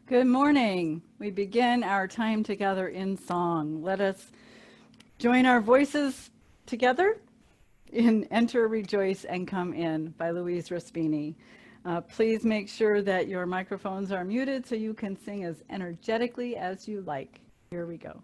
Good morning. We begin our time together in song. Let us join our voices together in Enter, Rejoice, and Come In by Louise Raspini. Please make sure that your microphones are muted so you can sing as energetically as you like. Here we go.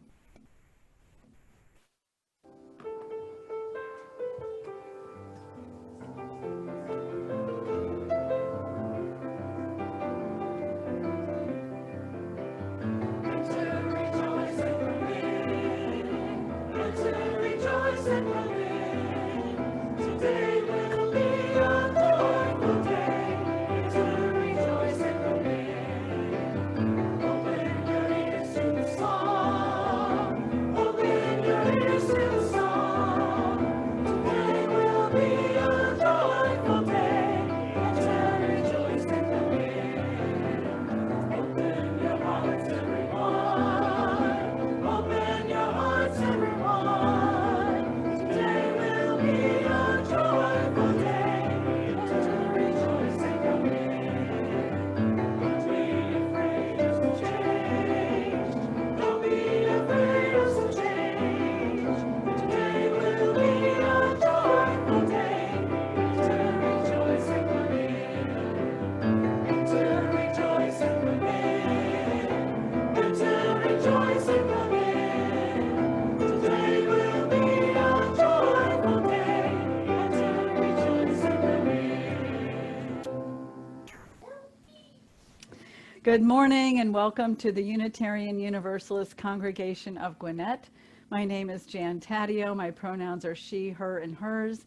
Good morning and welcome to the Unitarian Universalist Congregation of Gwinnett. My name is Jan Taddeo. My pronouns are she, her, and hers.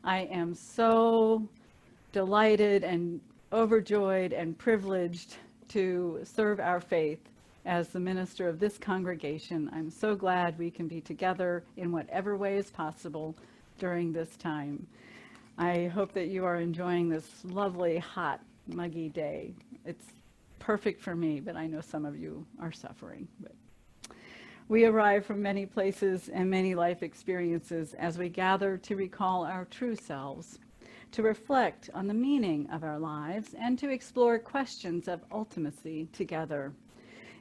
I am so delighted and overjoyed and privileged to serve our faith as the minister of this congregation. I'm so glad we can be together in whatever way is possible during this time. I hope that you are enjoying this lovely, hot, muggy day. It's perfect for me, but I know some of you are suffering. But we arrive from many places and many life experiences as we gather to recall our true selves, to reflect on the meaning of our lives, and to explore questions of ultimacy together.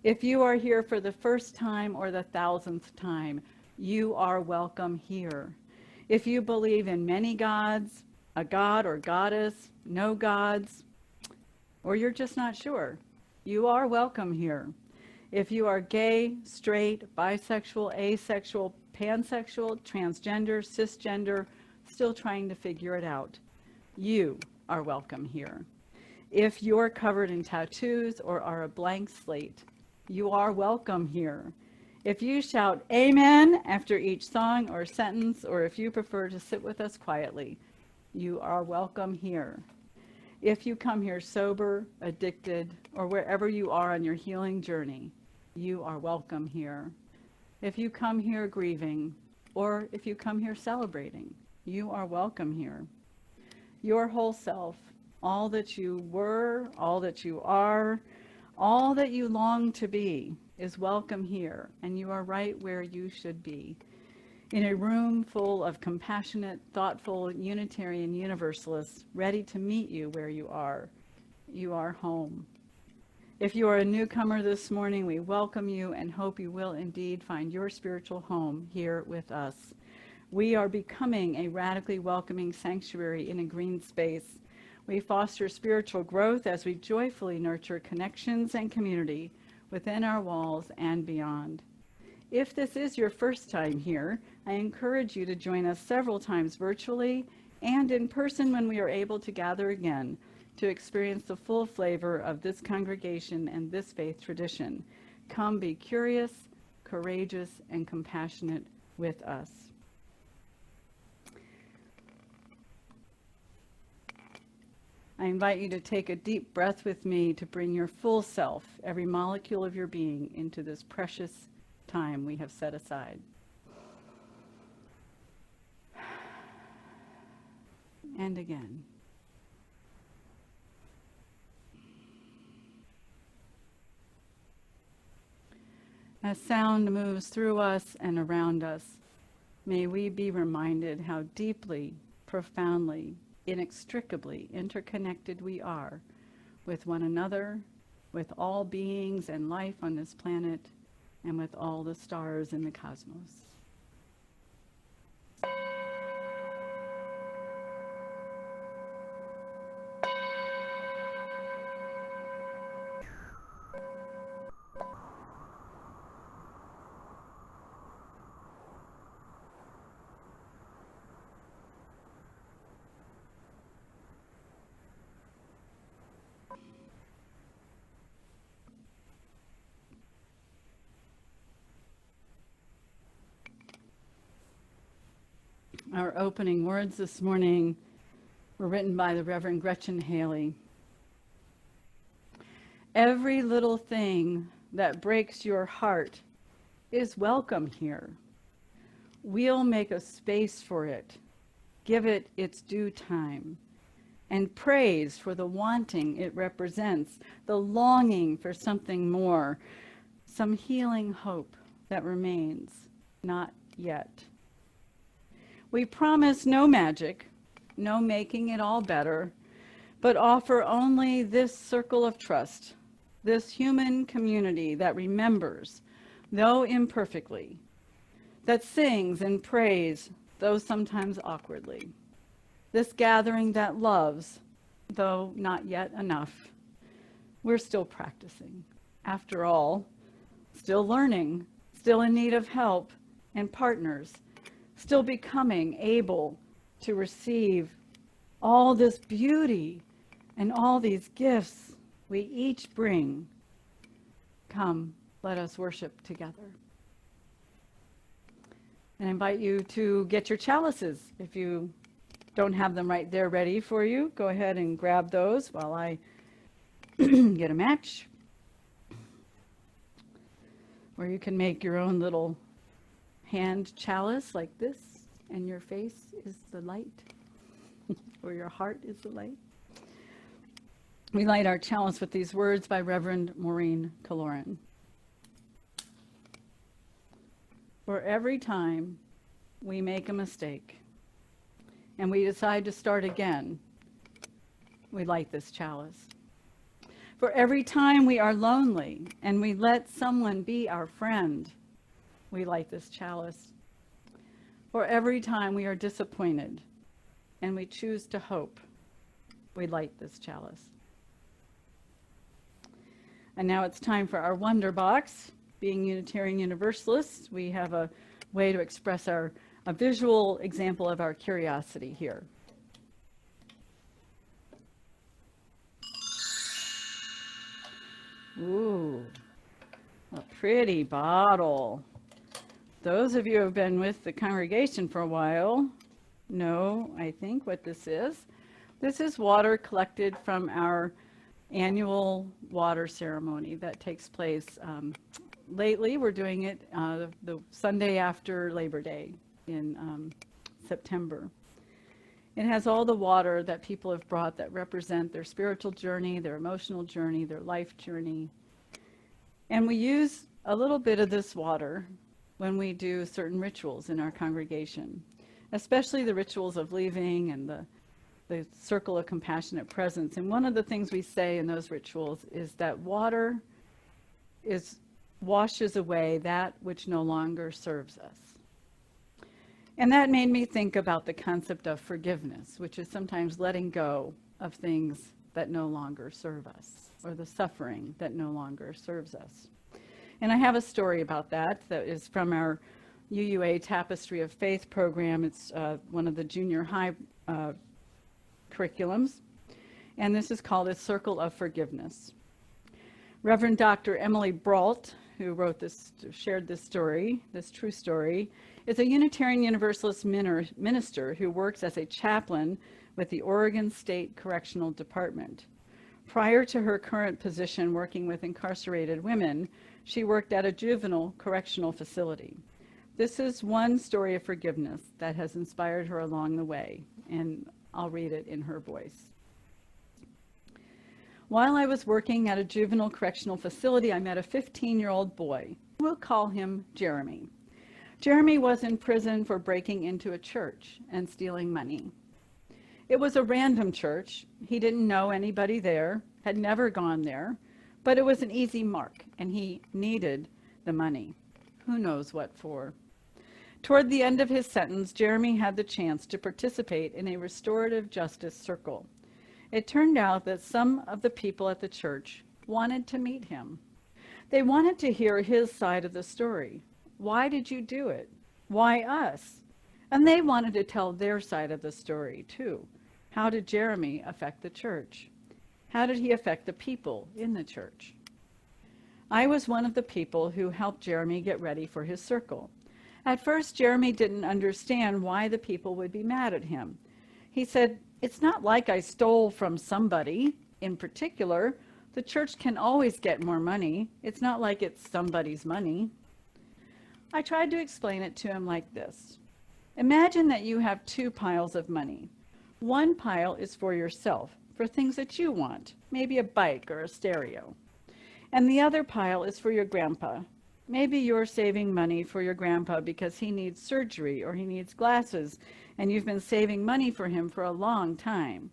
If you are here for the first time or the 1,000th time, you are welcome here. If you believe in many gods, a god or goddess, no gods, or you're just not sure, you are welcome here. If you are gay, straight, bisexual, asexual, pansexual, transgender, cisgender, still trying to figure it out, you are welcome here. If you're covered in tattoos or are a blank slate, you are welcome here. If you shout amen after each song or sentence, or if you prefer to sit with us quietly, you are welcome here. If you come here sober, addicted, or wherever you are on your healing journey, you are welcome here. If you come here grieving, or if you come here celebrating, you are welcome here. Your whole self, all that you were, all that you are, all that you long to be, is welcome here, and you are right where you should be. In a room full of compassionate, thoughtful Unitarian Universalists ready to meet you where you are home. If you are a newcomer this morning, we welcome you and hope you will indeed find your spiritual home here with us. We are becoming a radically welcoming sanctuary in a green space. We foster spiritual growth as we joyfully nurture connections and community within our walls and beyond. If this is your first time here, I encourage you to join us several times virtually and in person when we are able to gather again to experience the full flavor of this congregation and this faith tradition. Come be curious, courageous, and compassionate with us. I invite you to take a deep breath with me to bring your full self, every molecule of your being, into this precious time we have set aside. And again. As sound moves through us and around us, may we be reminded how deeply, profoundly, inextricably interconnected we are with one another with all beings and life on this planet, and with all the stars in the cosmos. Our opening words this morning were written by the Reverend Gretchen Haley. Every little thing that breaks your heart is welcome here. We'll make a space for it, give it its due time, and praise for the wanting it represents, the longing for something more, some healing hope that remains not yet. We promise no magic, no making it all better, but offer only this circle of trust, this human community that remembers, though imperfectly, that sings and prays, though sometimes awkwardly, this gathering that loves, though not yet enough. We're still practicing. After all, still learning, still in need of help and partners, still becoming able to receive all this beauty and all these gifts we each bring. Come, let us worship together. And I invite you to get your chalices. If you don't have them right there ready for you, go ahead and grab those while I get a match. Or you can make your own little hand chalice like this, and your face is the light, or your heart is the light. We light our chalice with these words by Reverend Maureen Kaloran. For every time we make a mistake and we decide to start again, we light this chalice. For every time we are lonely and we let someone be our friend, we light this chalice. For every time we are disappointed and we choose to hope, we light this chalice. And now it's time for our Wonder Box. Being Unitarian Universalists, we have a way to express a visual example of our curiosity here. Ooh, a pretty bottle. Those of you who have been with the congregation for a while know, I think, what this is. This is water collected from our annual water ceremony that takes place. Lately, we're doing it the Sunday after Labor Day in September. It has all the water that people have brought that represent their spiritual journey, their emotional journey, their life journey. And we use a little bit of this water when we do certain rituals in our congregation, especially the rituals of leaving and the circle of compassionate presence. And one of the things we say in those rituals is that water washes away that which no longer serves us. And that made me think about the concept of forgiveness, which is sometimes letting go of things that no longer serve us, or the suffering that no longer serves us. And I have a story about that is from our UUA Tapestry of Faith program. It's one of the junior high curriculums. And this is called A Circle of Forgiveness. Reverend Dr. Emily Brault, who shared this story, this true story, is a Unitarian Universalist minister who works as a chaplain with the Oregon State Correctional Department. Prior to her current position working with incarcerated women, she worked at a juvenile correctional facility. This is one story of forgiveness that has inspired her along the way, and I'll read it in her voice. While I was working at a juvenile correctional facility, I met a 15-year-old boy. We'll call him Jeremy. Jeremy was in prison for breaking into a church and stealing money. It was a random church. He didn't know anybody there, had never gone there, But it was an easy mark, and he needed the money. Who knows what for? Toward the end of his sentence, Jeremy had the chance to participate in a restorative justice circle. It turned out that some of the people at the church wanted to meet him. They wanted to hear his side of the story. Why did you do it? Why us? And they wanted to tell their side of the story, too. How did Jeremy affect the church? How did he affect the people in the church? I was one of the people who helped Jeremy get ready for his circle. At first, Jeremy didn't understand why the people would be mad at him. He said, "It's not like I stole from somebody in particular. The church can always get more money. It's not like it's somebody's money." I tried to explain it to him like this. Imagine that you have two piles of money. One pile is for yourself, for things that you want, maybe a bike or a stereo. And the other pile is for your grandpa. Maybe you're saving money for your grandpa because he needs surgery or he needs glasses, and you've been saving money for him for a long time.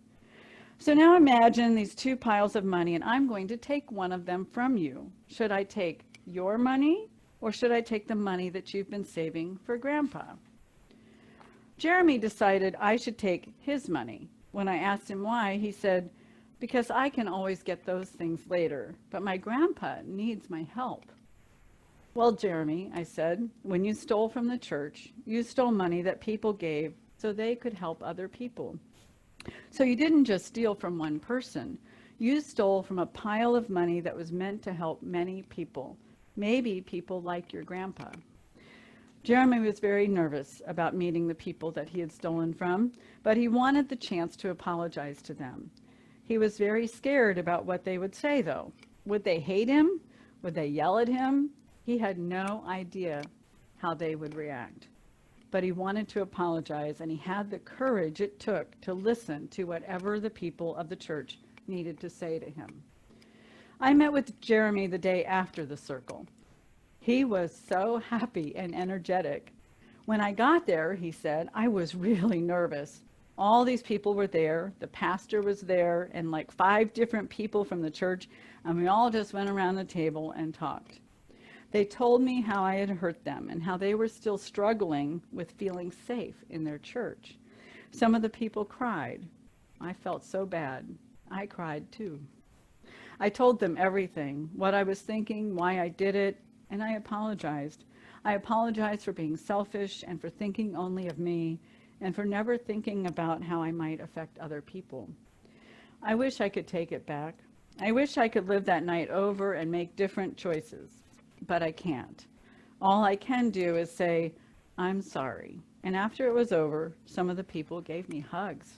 So now imagine these two piles of money, and I'm going to take one of them from you. Should I take your money, or should I take the money that you've been saving for grandpa? Jeremy decided I should take his money. When I asked him why, he said, "Because I can always get those things later, but my grandpa needs my help." "Well, Jeremy," I said, "when you stole from the church, you stole money that people gave so they could help other people. So you didn't just steal from one person. You stole from a pile of money that was meant to help many people, maybe people like your grandpa." Jeremy was very nervous about meeting the people that he had stolen from, but he wanted the chance to apologize to them. He was very scared about what they would say, though. Would they hate him? Would they yell at him? He had no idea how they would react. But he wanted to apologize, and he had the courage it took to listen to whatever the people of the church needed to say to him. I met with Jeremy the day after the circle. He was so happy and energetic. When I got there, he said, I was really nervous. All these people were there, the pastor was there, and like 5 different people from the church, and we all just went around the table and talked. They told me how I had hurt them and how they were still struggling with feeling safe in their church. Some of the people cried. I felt so bad. I cried too. I told them everything, what I was thinking, why I did it, and I apologized. I apologized for being selfish and for thinking only of me and for never thinking about how I might affect other people. I wish I could take it back. I wish I could live that night over and make different choices, but I can't. All I can do is say, I'm sorry. And after it was over, some of the people gave me hugs.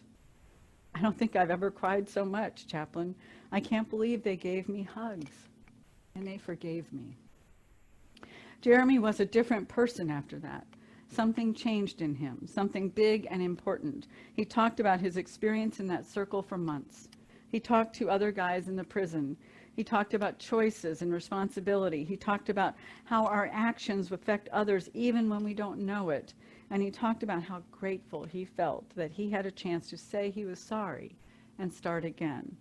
I don't think I've ever cried so much, Chaplain. I can't believe they gave me hugs, and they forgave me. Jeremy was a different person after that. Something changed in him, something big and important. He talked about his experience in that circle for months. He talked to other guys in the prison. He talked about choices and responsibility. He talked about how our actions affect others even when we don't know it. And he talked about how grateful he felt that he had a chance to say he was sorry and start again.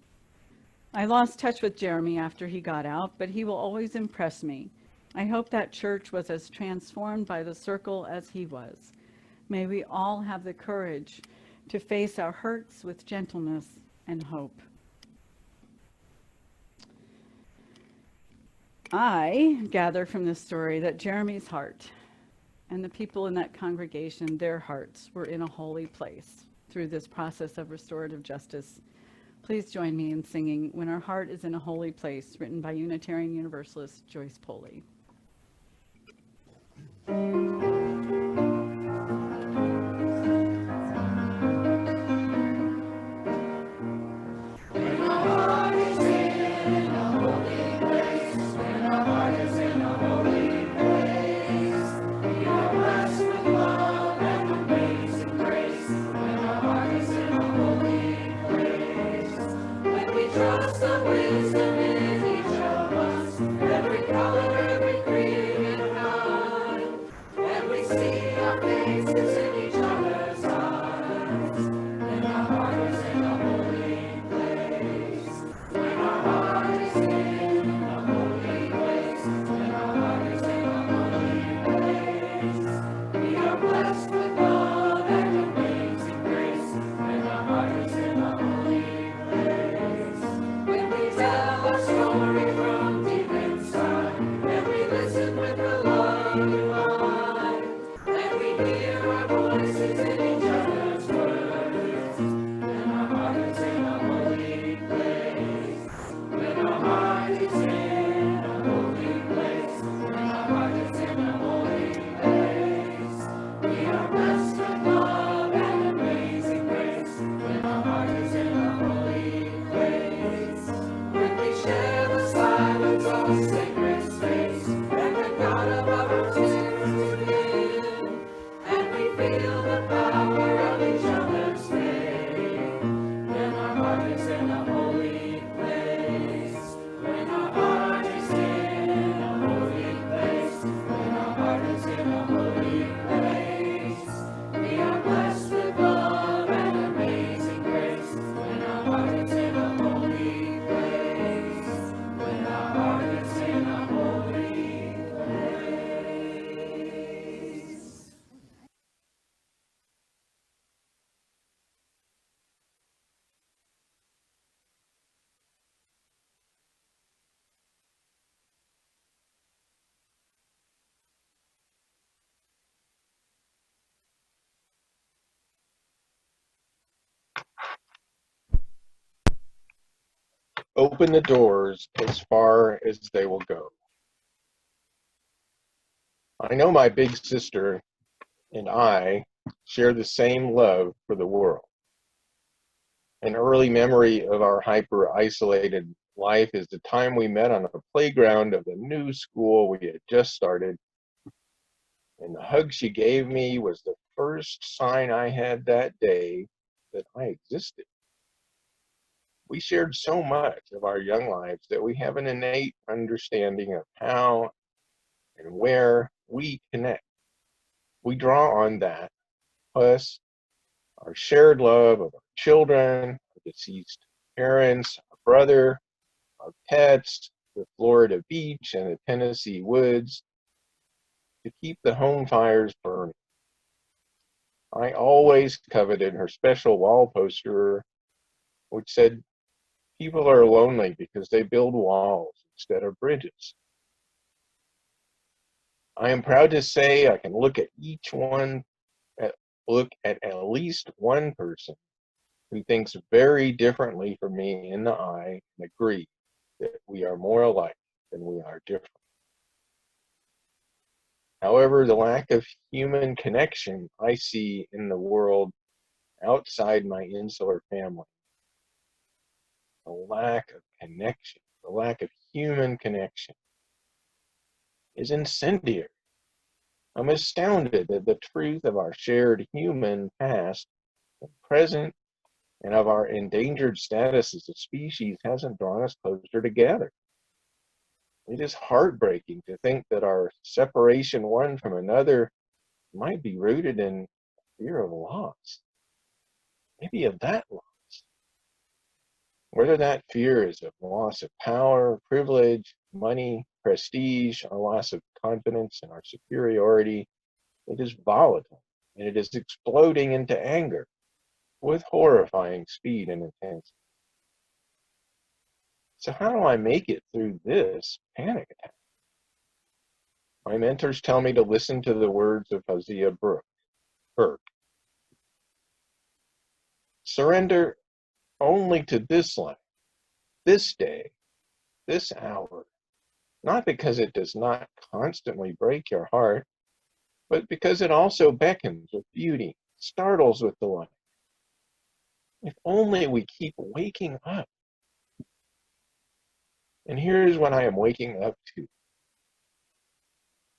I lost touch with Jeremy after he got out, but he will always impress me. I hope that church was as transformed by the circle as he was. May we all have the courage to face our hurts with gentleness and hope. I gather from this story that Jeremy's heart and the people in that congregation, their hearts were in a holy place through this process of restorative justice. Please join me in singing When Our Heart is in a Holy Place, written by Unitarian Universalist Joyce Poley. Every open the doors as far as they will go. I know my big sister and I share the same love for the world. An early memory of our hyper-isolated life is the time we met on the playground of the new school we had just started. And the hug she gave me was the first sign I had that day that I existed. We shared so much of our young lives that we have an innate understanding of how and where we connect. We draw on that, plus our shared love of our children, our deceased parents, our brother, our pets, the Florida beach and the Tennessee woods, to keep the home fires burning. I always coveted her special wall poster, which said, "People are lonely because they build walls instead of bridges." I am proud to say I can look at least one person who thinks very differently from me in the eye and agree that we are more alike than we are different. However, the lack of human connection I see in the world outside my insular family, the lack of connection, the lack of human connection, is incendiary. I'm astounded at the truth of our shared human past and present and of our endangered status as a species hasn't drawn us closer together. It is heartbreaking to think that our separation one from another might be rooted in fear of loss, maybe of that loss. Whether that fear is of loss of power, privilege, money, prestige, or loss of confidence in our superiority, it is volatile and it is exploding into anger with horrifying speed and intensity. So how do I make it through this panic attack? My mentors tell me to listen to the words of Hosea Burke. Surrender only to this life, this day, this hour, not because it does not constantly break your heart, but because it also beckons with beauty, startles with delight. If only we keep waking up. And here's what I am waking up to.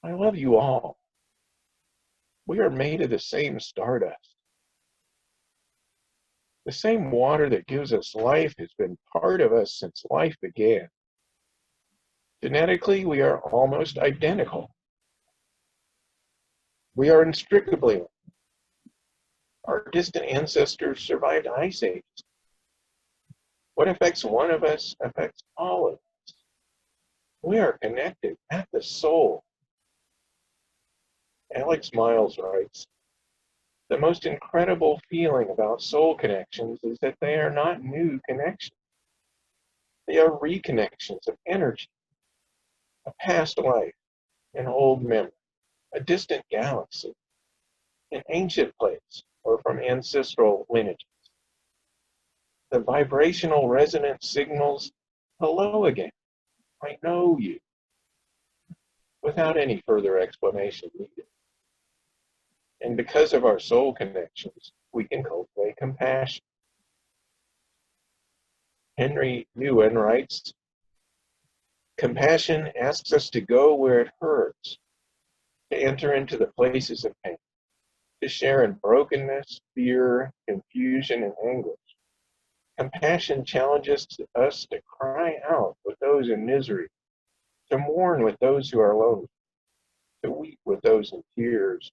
I love you all. We are made of the same stardust. The same water that gives us life has been part of us since life began. Genetically, we are almost identical. We are inextricably. Our distant ancestors survived ice ages. What affects one of us affects all of us. We are connected at the soul. Alex Miles writes, "The most incredible feeling about soul connections is that they are not new connections. They are reconnections of energy, a past life, an old memory, a distant galaxy, an ancient place, or from ancestral lineages. The vibrational resonance signals, 'Hello again, I know you,' without any further explanation needed. And because of our soul connections, we can cultivate compassion." Henry Nguyen writes, "Compassion asks us to go where it hurts, to enter into the places of pain, to share in brokenness, fear, confusion, and anguish. Compassion challenges us to cry out with those in misery, to mourn with those who are lonely, to weep with those in tears.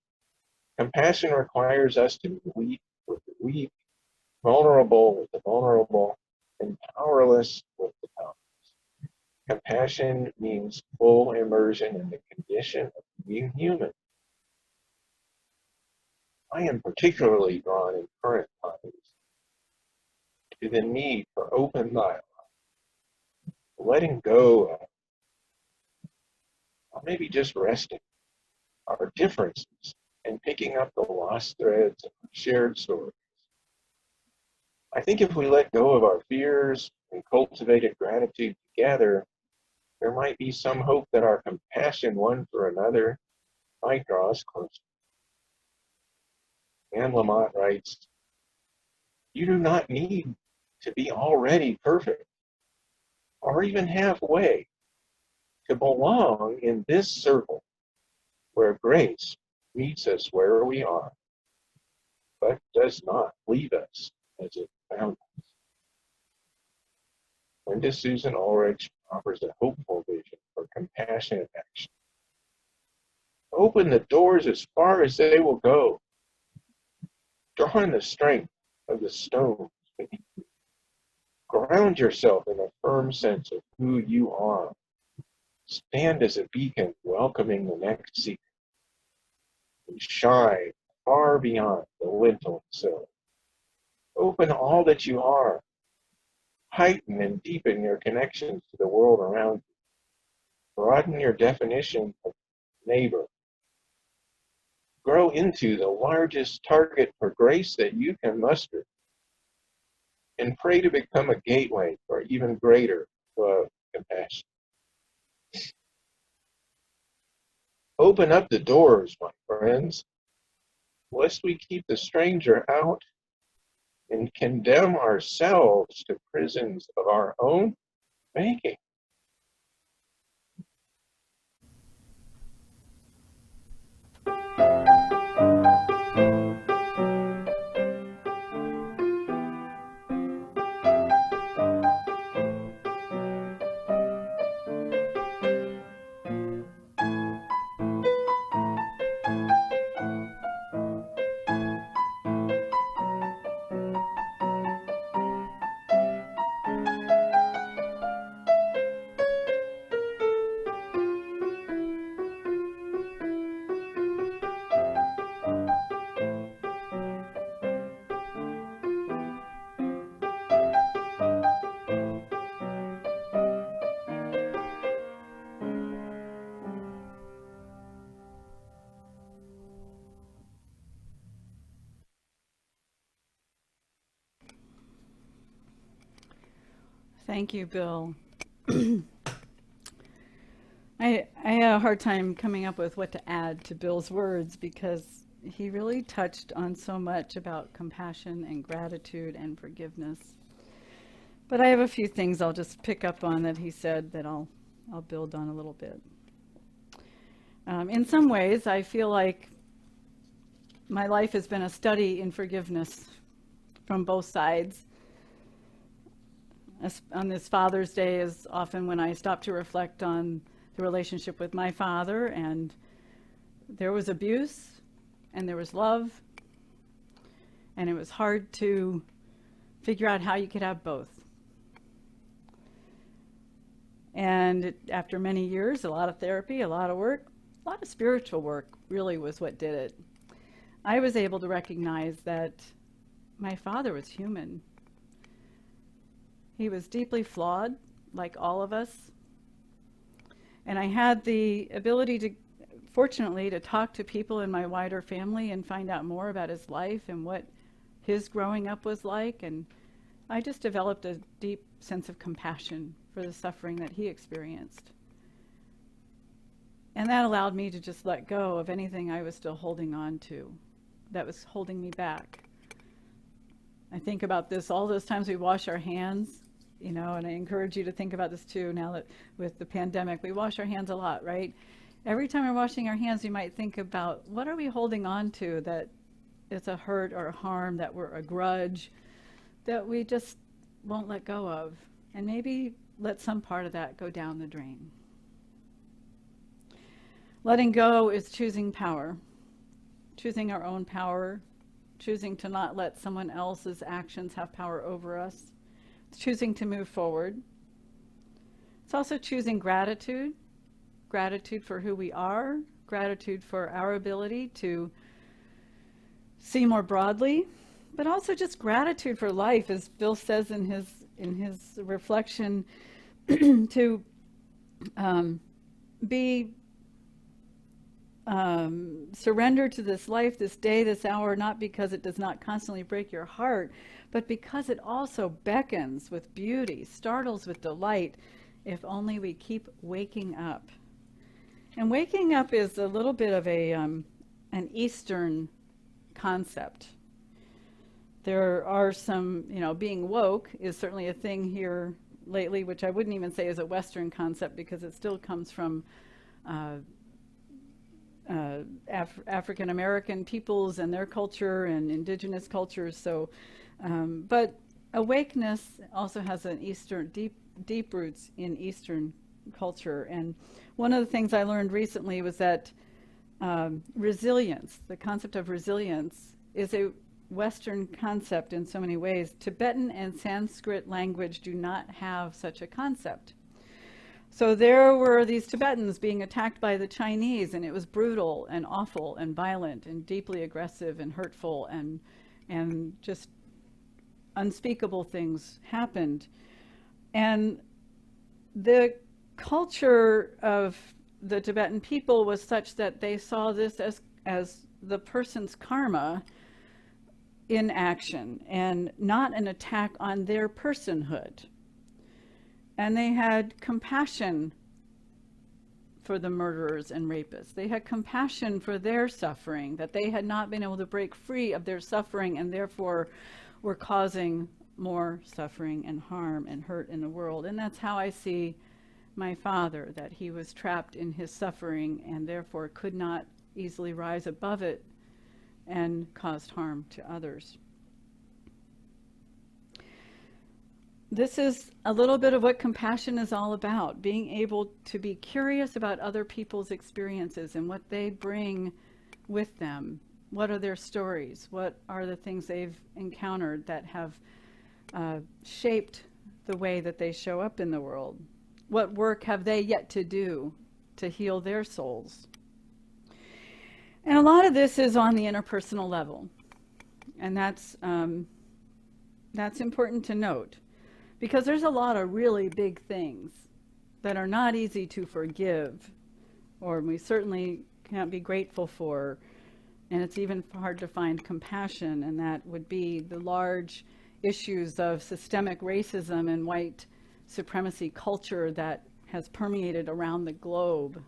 Compassion requires us to be weak with the weak, vulnerable with the vulnerable, and powerless with the powerless. Compassion means full immersion in the condition of being human." I am particularly drawn in current times to the need for open dialogue, letting go of, or maybe just resting, our differences and picking up the lost threads of our shared stories. I think if we let go of our fears and cultivated gratitude together, there might be some hope that our compassion one for another might draw us closer. Anne Lamott writes, "You do not need to be already perfect or even halfway to belong in this circle where grace meets us where we are, but does not leave us as it found us." Linda Susan Ulrich offers a hopeful vision for compassionate action. Open the doors as far as they will go. Draw on the strength of the stones beneath you. Ground yourself in a firm sense of who you are. Stand as a beacon welcoming the next seeker. And shine far beyond the lintel sill. Open all that you are. Heighten and deepen your connections to the world around you. Broaden your definition of neighbor. Grow into the largest target for grace that you can muster. And pray to become a gateway for even greater love and compassion. Open up the doors, my friends, lest we keep the stranger out and condemn ourselves to prisons of our own making. Thank you, Bill. I had a hard time coming up with what to add to Bill's words because he really touched on so much about compassion and gratitude and forgiveness. But I have a few things I'll just pick up on that he said that I'll build on a little bit. In some ways, I feel like my life has been a study in forgiveness from both sides. On this Father's Day is often when I stop to reflect on the relationship with my father, and there was abuse and there was love, and it was hard to figure out how you could have both. And after many years, a lot of therapy, a lot of work, a lot of spiritual work really was what did it. I was able to recognize that my father was human. He was deeply flawed, like all of us. And I had the ability to, fortunately, to talk to people in my wider family and find out more about his life and what his growing up was like. And I just developed a deep sense of compassion for the suffering that he experienced. And that allowed me to just let go of anything I was still holding on to that was holding me back. I think about this all those times we wash our hands, you know, and I encourage you to think about this too now that with the pandemic, we wash our hands a lot, right? Every time we're washing our hands, you might think about what are we holding on to that is a hurt or a harm, that we're a grudge, that we just won't let go of. And maybe let some part of that go down the drain. Letting go is choosing power, choosing our own power, choosing to not let someone else's actions have power over us. It's choosing to move forward. It's also choosing gratitude, gratitude for who we are, gratitude for our ability to see more broadly, but also just gratitude for life, as Bill says in his reflection, to be surrender to this life, this day, this hour, not because it does not constantly break your heart, but because it also beckons with beauty, startles with delight, if only we keep waking up. And waking up is a little bit of an Eastern concept. There are some, being woke is certainly a thing here lately, which I wouldn't even say is a Western concept because it still comes from African American peoples and their culture and indigenous cultures. So, but awakeness also has an Eastern, deep roots in Eastern culture. And one of the things I learned recently was that resilience, the concept of resilience, is a Western concept in so many ways. Tibetan and Sanskrit language do not have such a concept. So there were these Tibetans being attacked by the Chinese, and it was brutal and awful and violent and deeply aggressive and hurtful, and just unspeakable things happened. And the culture of the Tibetan people was such that they saw this as the person's karma in action and not an attack on their personhood. And they had compassion for the murderers and rapists. They had compassion for their suffering, that they had not been able to break free of their suffering and therefore were causing more suffering and harm and hurt in the world. And that's how I see my father, that he was trapped in his suffering and therefore could not easily rise above it and caused harm to others. This is a little bit of what compassion is all about, being able to be curious about other people's experiences and what they bring with them. What are their stories? What are the things they've encountered that have shaped the way that they show up in the world? What work have they yet to do to heal their souls? And a lot of this is on the interpersonal level. And that's important to note, because there's a lot of really big things that are not easy to forgive, or we certainly can't be grateful for. And it's even hard to find compassion, and that would be the large issues of systemic racism and white supremacy culture that has permeated around the globe.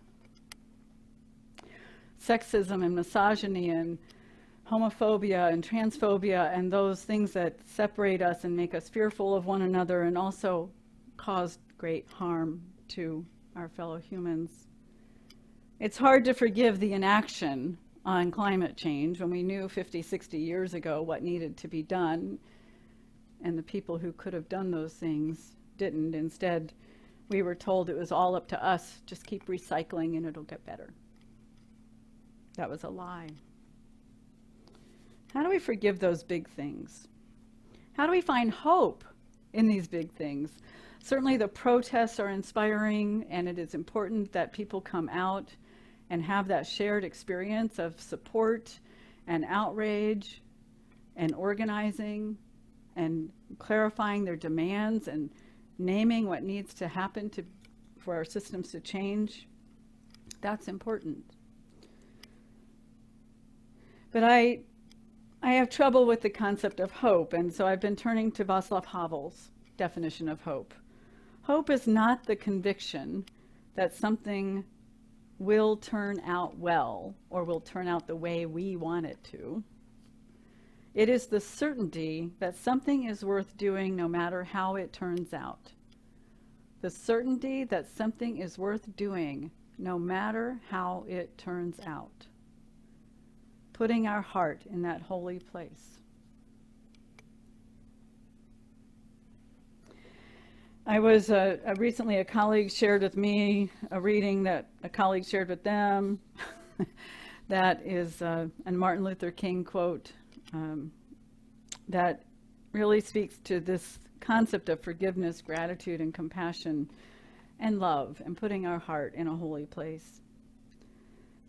Sexism and misogyny and homophobia and transphobia and those things that separate us and make us fearful of one another and also cause great harm to our fellow humans. It's hard to forgive the inaction on climate change when we knew 50, 60 years ago what needed to be done, and the people who could have done those things didn't. Instead, we were told it was all up to us, just keep recycling and it'll get better. That was a lie. How do we forgive those big things? How do we find hope in these big things? Certainly the protests are inspiring, and it is important that people come out and have that shared experience of support and outrage and organizing and clarifying their demands and naming what needs to happen for our systems to change. That's important. But I have trouble with the concept of hope, and so I've been turning to Václav Havel's definition of hope. Hope is not the conviction that something will turn out well or will turn out the way we want it to. It is the certainty that something is worth doing no matter how it turns out. The certainty that something is worth doing no matter how it turns out. Putting our heart in that holy place. I was recently a colleague shared with me a reading that a colleague shared with them that is a Martin Luther King quote that really speaks to this concept of forgiveness, gratitude, and compassion, and love, and putting our heart in a holy place.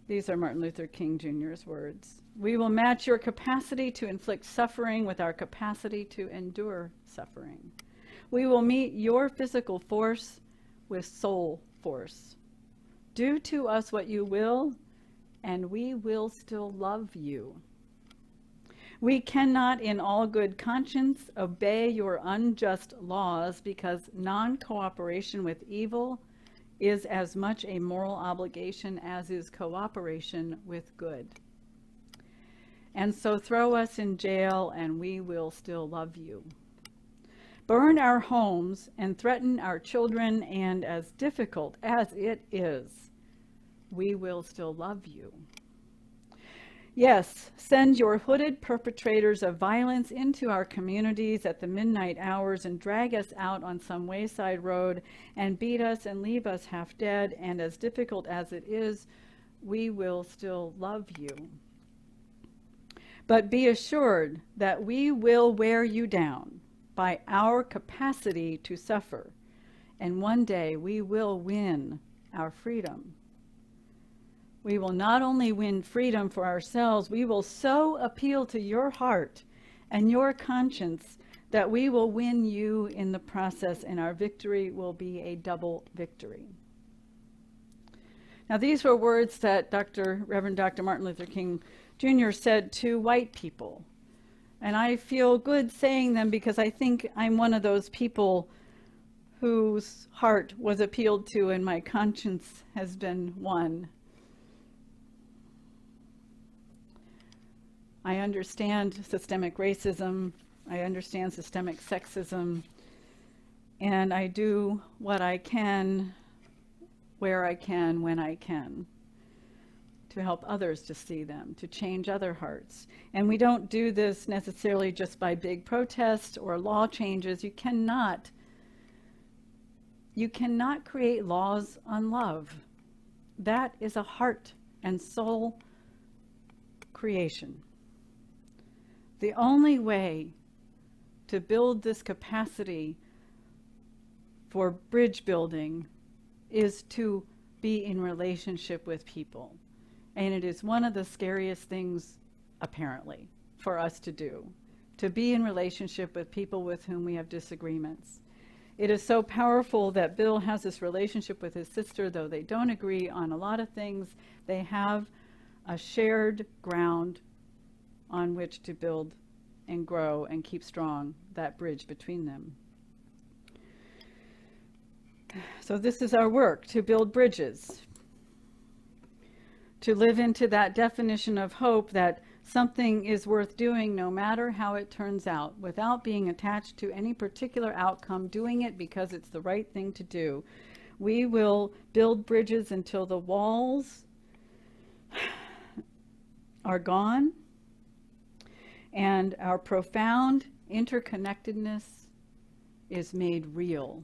These are Martin Luther King Jr.'s words. We will match your capacity to inflict suffering with our capacity to endure suffering. We will meet your physical force with soul force. Do to us what you will, and we will still love you. We cannot in all good conscience obey your unjust laws because non-cooperation with evil is as much a moral obligation as is cooperation with good. And so throw us in jail and we will still love you. Burn our homes and threaten our children, and as difficult as it is, we will still love you. Yes, send your hooded perpetrators of violence into our communities at the midnight hours and drag us out on some wayside road and beat us and leave us half dead, and as difficult as it is, we will still love you. But be assured that we will wear you down by our capacity to suffer, and one day we will win our freedom. We will not only win freedom for ourselves, we will so appeal to your heart and your conscience that we will win you in the process, and our victory will be a double victory. Now, these were words that Reverend Dr. Martin Luther King Jr. said to white people. And I feel good saying them because I think I'm one of those people whose heart was appealed to and my conscience has been won. I understand systemic racism, I understand systemic sexism, and I do what I can, where I can, when I can, to help others to see them, to change other hearts. And we don't do this necessarily just by big protests or law changes. You cannot create laws on love. That is a heart and soul creation. The only way to build this capacity for bridge building is to be in relationship with people. And it is one of the scariest things, apparently, for us to do, to be in relationship with people with whom we have disagreements. It is so powerful that Bill has this relationship with his sister, though they don't agree on a lot of things. They have a shared ground on which to build and grow and keep strong that bridge between them. So this is our work, to build bridges, to live into that definition of hope that something is worth doing no matter how it turns out, without being attached to any particular outcome, doing it because it's the right thing to do. We will build bridges until the walls are gone and our profound interconnectedness is made real,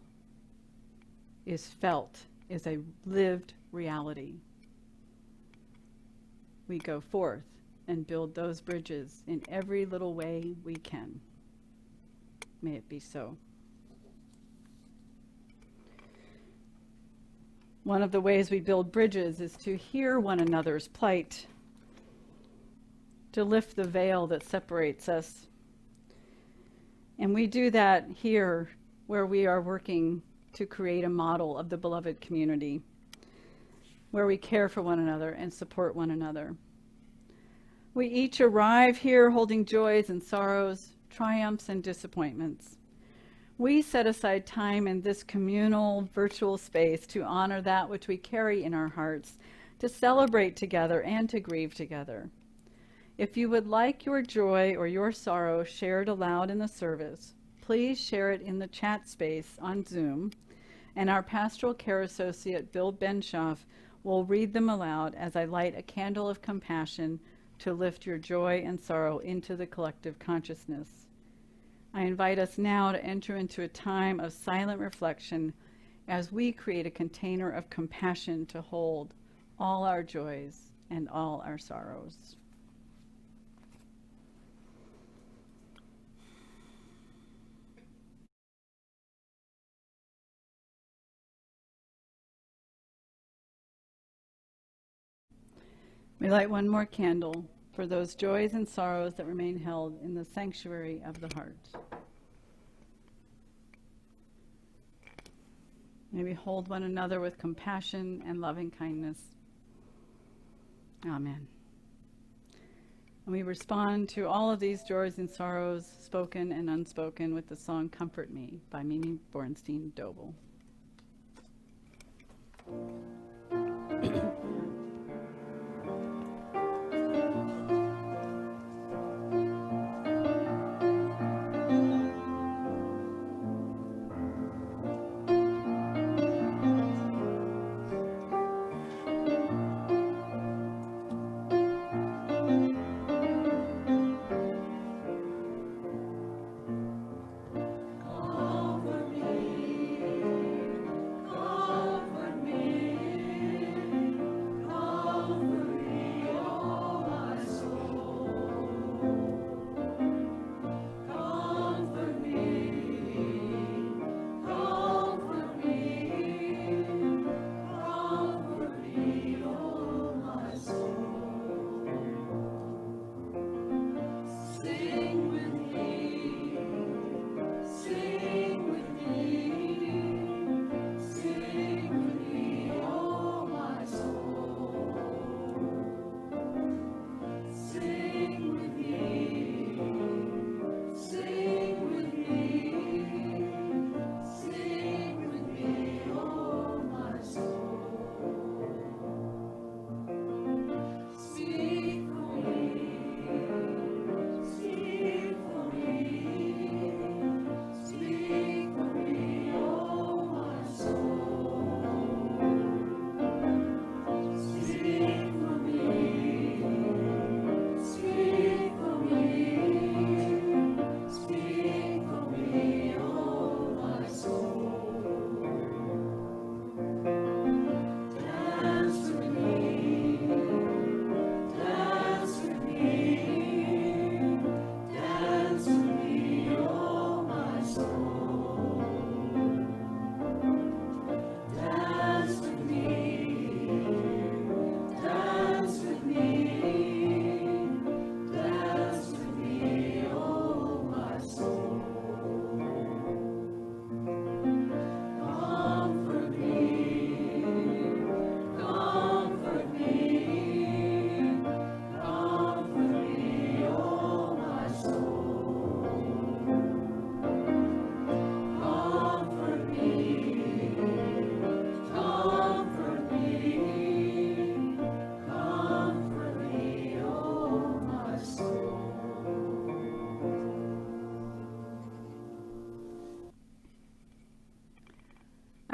is felt, is a lived reality. We go forth and build those bridges in every little way we can. May it be so. One of the ways we build bridges is to hear one another's plight, to lift the veil that separates us. And we do that here where we are working to create a model of the beloved community, where we care for one another and support one another. We each arrive here holding joys and sorrows, triumphs and disappointments. We set aside time in this communal virtual space to honor that which we carry in our hearts, to celebrate together and to grieve together. If you would like your joy or your sorrow shared aloud in the service, please share it in the chat space on Zoom, and our pastoral care associate, Bill Benshoff, will read them aloud as I light a candle of compassion to lift your joy and sorrow into the collective consciousness. I invite us now to enter into a time of silent reflection as we create a container of compassion to hold all our joys and all our sorrows. We light one more candle for those joys and sorrows that remain held in the sanctuary of the heart. May we hold one another with compassion and loving kindness. Amen. And we respond to all of these joys and sorrows, spoken and unspoken, with the song Comfort Me by Mimi Bornstein-Doble.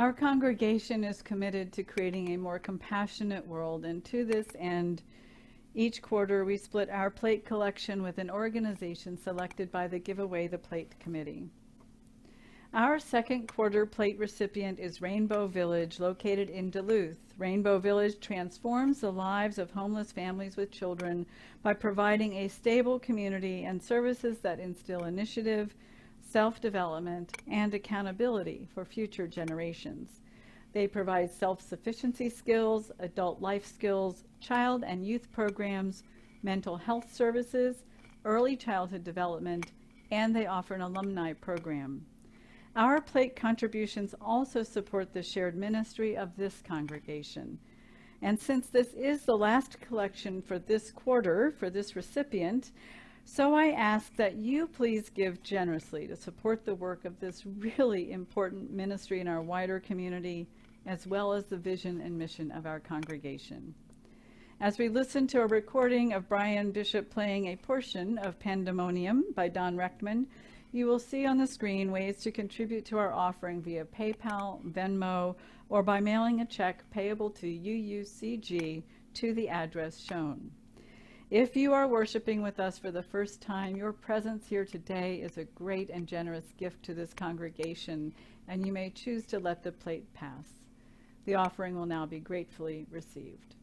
Our congregation is committed to creating a more compassionate world, and to this end, each quarter we split our plate collection with an organization selected by the Give Away the Plate Committee. Our second quarter plate recipient is Rainbow Village, located in Duluth. Rainbow Village transforms the lives of homeless families with children by providing a stable community and services that instill initiative, self-development, and accountability for future generations. They provide self-sufficiency skills, adult life skills, child and youth programs, mental health services, early childhood development, and they offer an alumni program. Our plate contributions also support the shared ministry of this congregation. And since this is the last collection for this quarter for this recipient, so I ask that you please give generously to support the work of this really important ministry in our wider community, as well as the vision and mission of our congregation. As we listen to a recording of Brian Bishop playing a portion of Pandemonium by Don Reckman, you will see on the screen ways to contribute to our offering via PayPal, Venmo, or by mailing a check payable to UUCG to the address shown. If you are worshiping with us for the first time, your presence here today is a great and generous gift to this congregation, and you may choose to let the plate pass. The offering will now be gratefully received.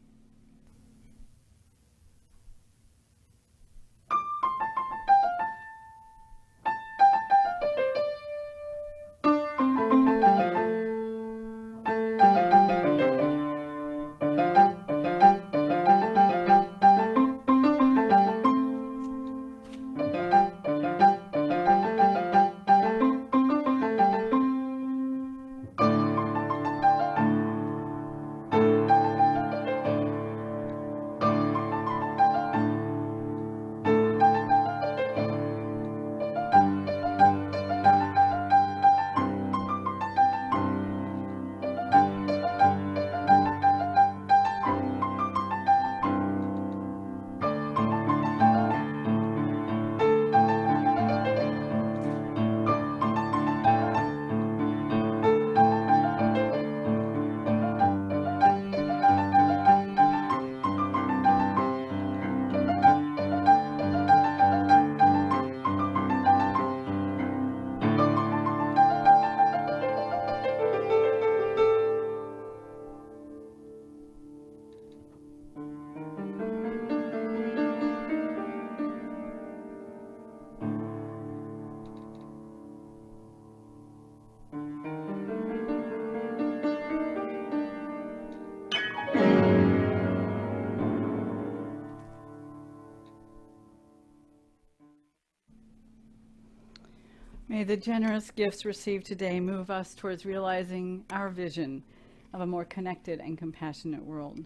May the generous gifts received today move us towards realizing our vision of a more connected and compassionate world.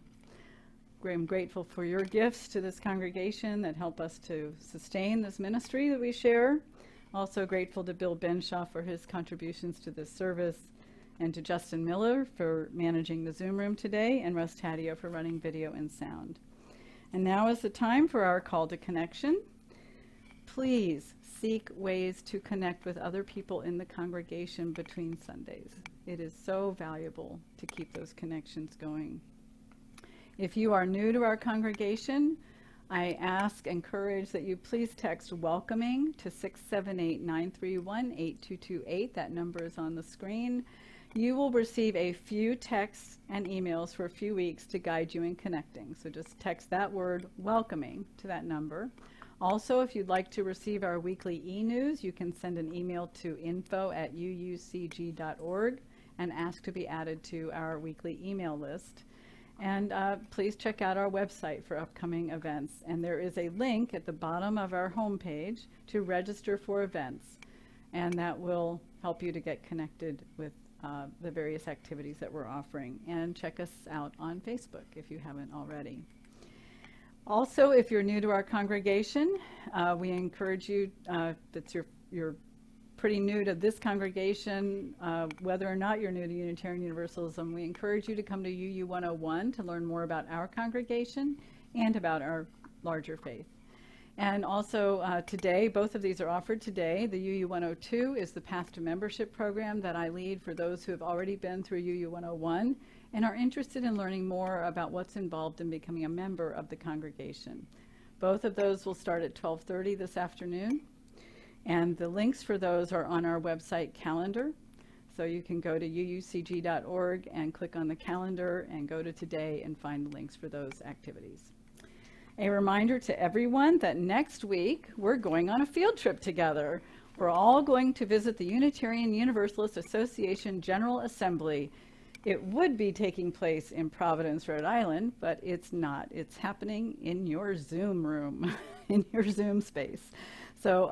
I'm grateful for your gifts to this congregation that help us to sustain this ministry that we share. Also grateful to Bill Benshaw for his contributions to this service, and to Justin Miller for managing the Zoom room today, and Russ Taddeo for running video and sound. And now is the time for our call to connection. Please seek ways to connect with other people in the congregation between Sundays. It is so valuable to keep those connections going. If you are new to our congregation, I encourage that you please text welcoming to 678-931-8228. That number is on the screen. You will receive a few texts and emails for a few weeks to guide you in connecting. So just text that word welcoming to that number. Also, if you'd like to receive our weekly e-news, you can send an email to info@uucg.org and ask to be added to our weekly email list. And please check out our website for upcoming events. And there is a link at the bottom of our homepage to register for events. And that will help you to get connected with the various activities that we're offering. And check us out on Facebook if you haven't already. Also, if you're new to our congregation, we encourage you, that you're pretty new to this congregation, whether or not you're new to Unitarian Universalism, we encourage you to come to UU 101 to learn more about our congregation and about our larger faith. And also today, both of these are offered today. The UU 102 is the Path to Membership program that I lead for those who have already been through UU 101 and are interested in learning more about what's involved in becoming a member of the congregation. Both of those will start at 12:30 this afternoon. And the links for those are on our website calendar. So you can go to uucg.org and click on the calendar and go to today and find the links for those activities. A reminder to everyone that next week we're going on a field trip together. We're all going to visit the Unitarian Universalist Association General Assembly. It would be taking place in Providence, Rhode Island, but it's not. It's happening in your Zoom room, in your Zoom space. So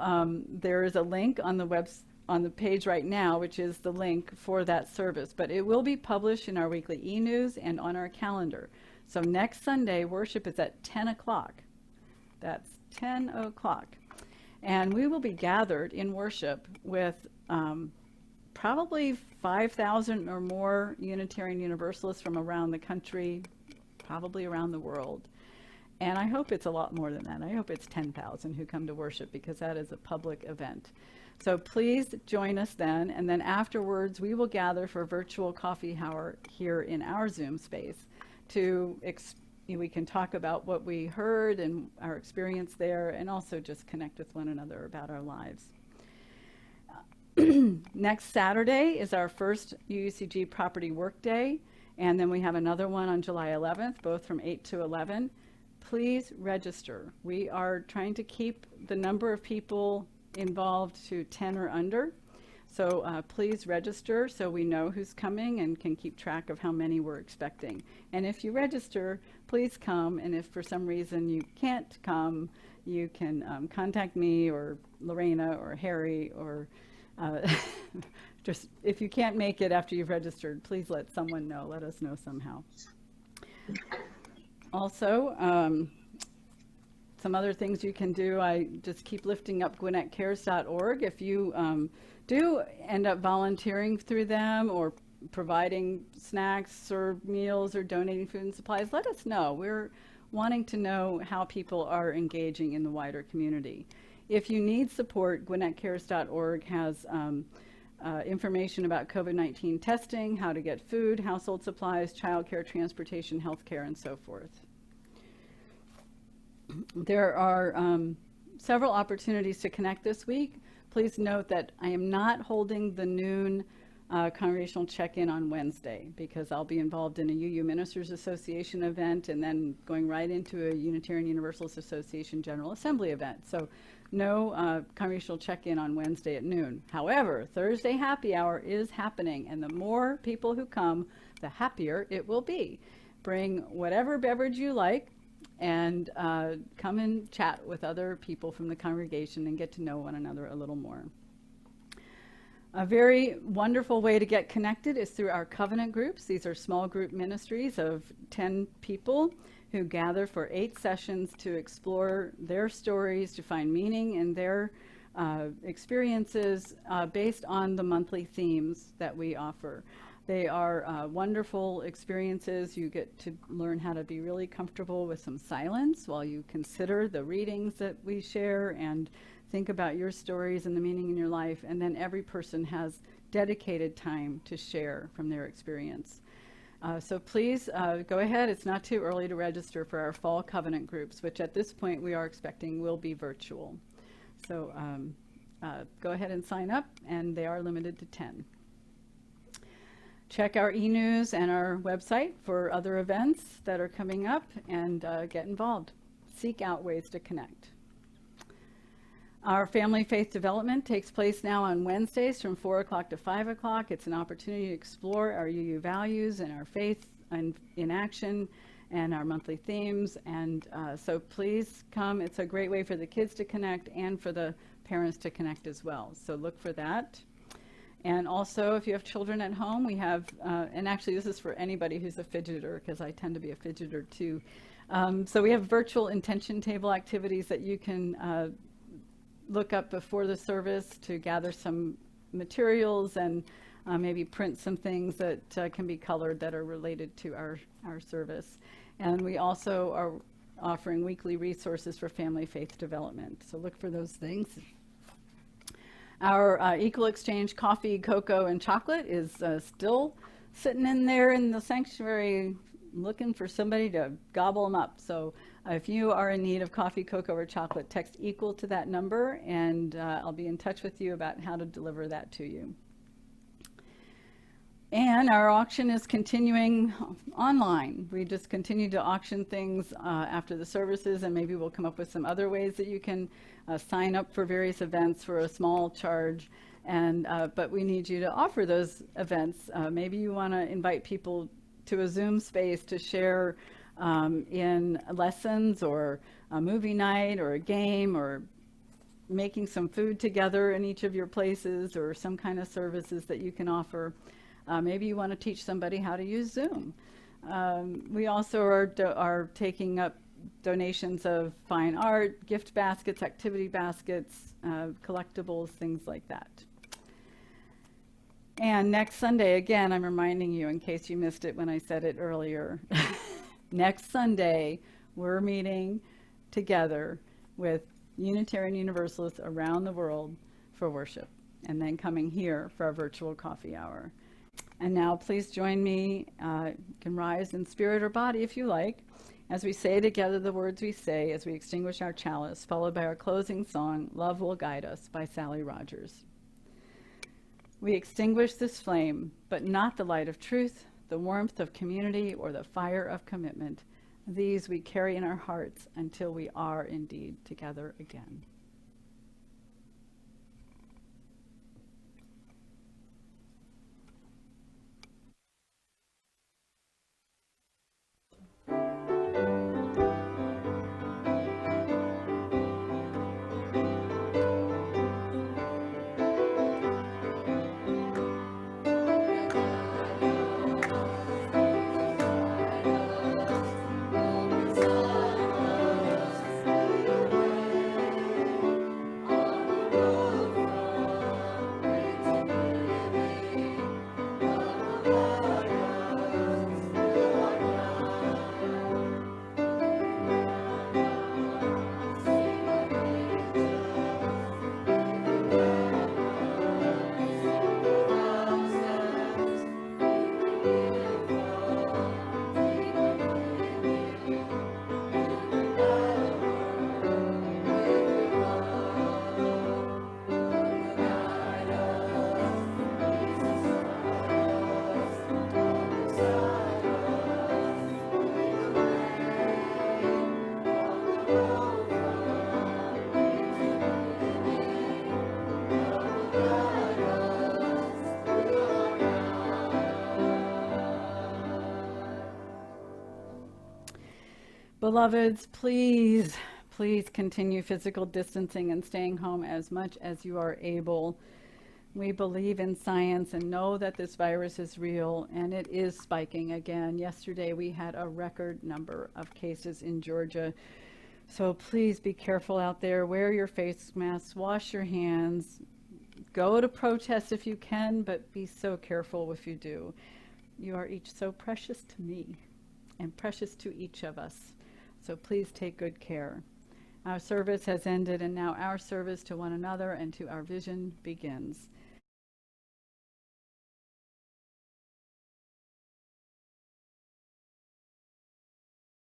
there is a link on the page right now, which is the link for that service. But it will be published in our weekly e-news and on our calendar. So next Sunday, worship is at 10 o'clock. That's 10 o'clock. And we will be gathered in worship with probably 5,000 or more Unitarian Universalists from around the country, probably around the world. And I hope it's a lot more than that. I hope it's 10,000 who come to worship, because that is a public event. So please join us then. And then afterwards, we will gather for a virtual coffee hour here in our Zoom space we can talk about what we heard and our experience there, and also just connect with one another about our lives. Next Saturday is our first UUCG property work day. And then we have another one on July 11th, both from 8 to 11. Please register. We are trying to keep the number of people involved to 10 or under. So please register so we know who's coming and can keep track of how many we're expecting. And if you register, please come. And if for some reason you can't come, you can contact me or Lorena or Harry, or just if you can't make it after you've registered, please let someone know. Let us know somehow. Also, some other things you can do, I just keep lifting up GwinnettCares.org. If you do end up volunteering through them or providing snacks or meals or donating food and supplies, let us know. We're wanting to know how people are engaging in the wider community. If you need support, GwinnettCares.org has information about COVID-19 testing, how to get food, household supplies, childcare, transportation, healthcare, and so forth. There are several opportunities to connect this week. Please note that I am not holding the noon congregational check-in on Wednesday, because I'll be involved in a UU Ministers Association event and then going right into a Unitarian Universalist Association General Assembly event. So no congregational check-in on Wednesday at noon. However, Thursday happy hour is happening, and the more people who come, the happier it will be. Bring whatever beverage you like, and come and chat with other people from the congregation and get to know one another a little more. A very wonderful way to get connected is through our covenant groups. These are small group ministries of 10 people who gather for 8 sessions to explore their stories, to find meaning in their experiences based on the monthly themes that we offer. They are wonderful experiences. You get to learn how to be really comfortable with some silence while you consider the readings that we share and think about your stories and the meaning in your life. And then every person has dedicated time to share from their experience. So please go ahead. It's not too early to register for our fall covenant groups, which at this point we are expecting will be virtual. So go ahead and sign up, and they are limited to 10. Check our e-news and our website for other events that are coming up, and get involved. Seek out ways to connect. Our family faith development takes place now on Wednesdays from 4 o'clock to 5 o'clock. It's an opportunity to explore our UU values and our faith in action and our monthly themes. And so please come. It's a great way for the kids to connect and for the parents to connect as well. So look for that. And also, if you have children at home, we have, and actually this is for anybody who's a fidgeter, because I tend to be a fidgeter too. So we have virtual intention table activities that you can look up before the service to gather some materials and maybe print some things that can be colored that are related to our service. And we also are offering weekly resources for family faith development. So look for those things. Our equal exchange coffee, cocoa, and chocolate is still sitting in there in the sanctuary looking for somebody to gobble them up. So if you are in need of coffee, cocoa, or chocolate, text equal to that number, and I'll be in touch with you about how to deliver that to you. And our auction is continuing online. We just continue to auction things after the services, and maybe we'll come up with some other ways that you can sign up for various events for a small charge. And but we need you to offer those events. Maybe you want to invite people to a Zoom space to share in lessons or a movie night or a game or making some food together in each of your places or some kind of services that you can offer. Maybe you want to teach somebody how to use Zoom. We also are taking up donations of fine art, gift baskets, activity baskets, collectibles, things like that. And next Sunday, again, I'm reminding you in case you missed it when I said it earlier, next Sunday, we're meeting together with Unitarian Universalists around the world for worship, and then coming here for our virtual coffee hour. And now please join me, you can rise in spirit or body if you like, as we say together the words we say as we extinguish our chalice, followed by our closing song, Love Will Guide Us by Sally Rogers. We extinguish this flame, but not the light of truth, the warmth of community, or the fire of commitment. These we carry in our hearts until we are indeed together again. Beloveds, please continue physical distancing and staying home as much as you are able. We believe in science and know that this virus is real, and it is spiking again. Yesterday we had a record number of cases in Georgia. So please be careful out there. Wear your face masks, wash your hands, go to protests if you can, but be so careful if you do. You are each so precious to me and precious to each of us. So please take good care. Our service has ended, and now our service to one another and to our vision begins.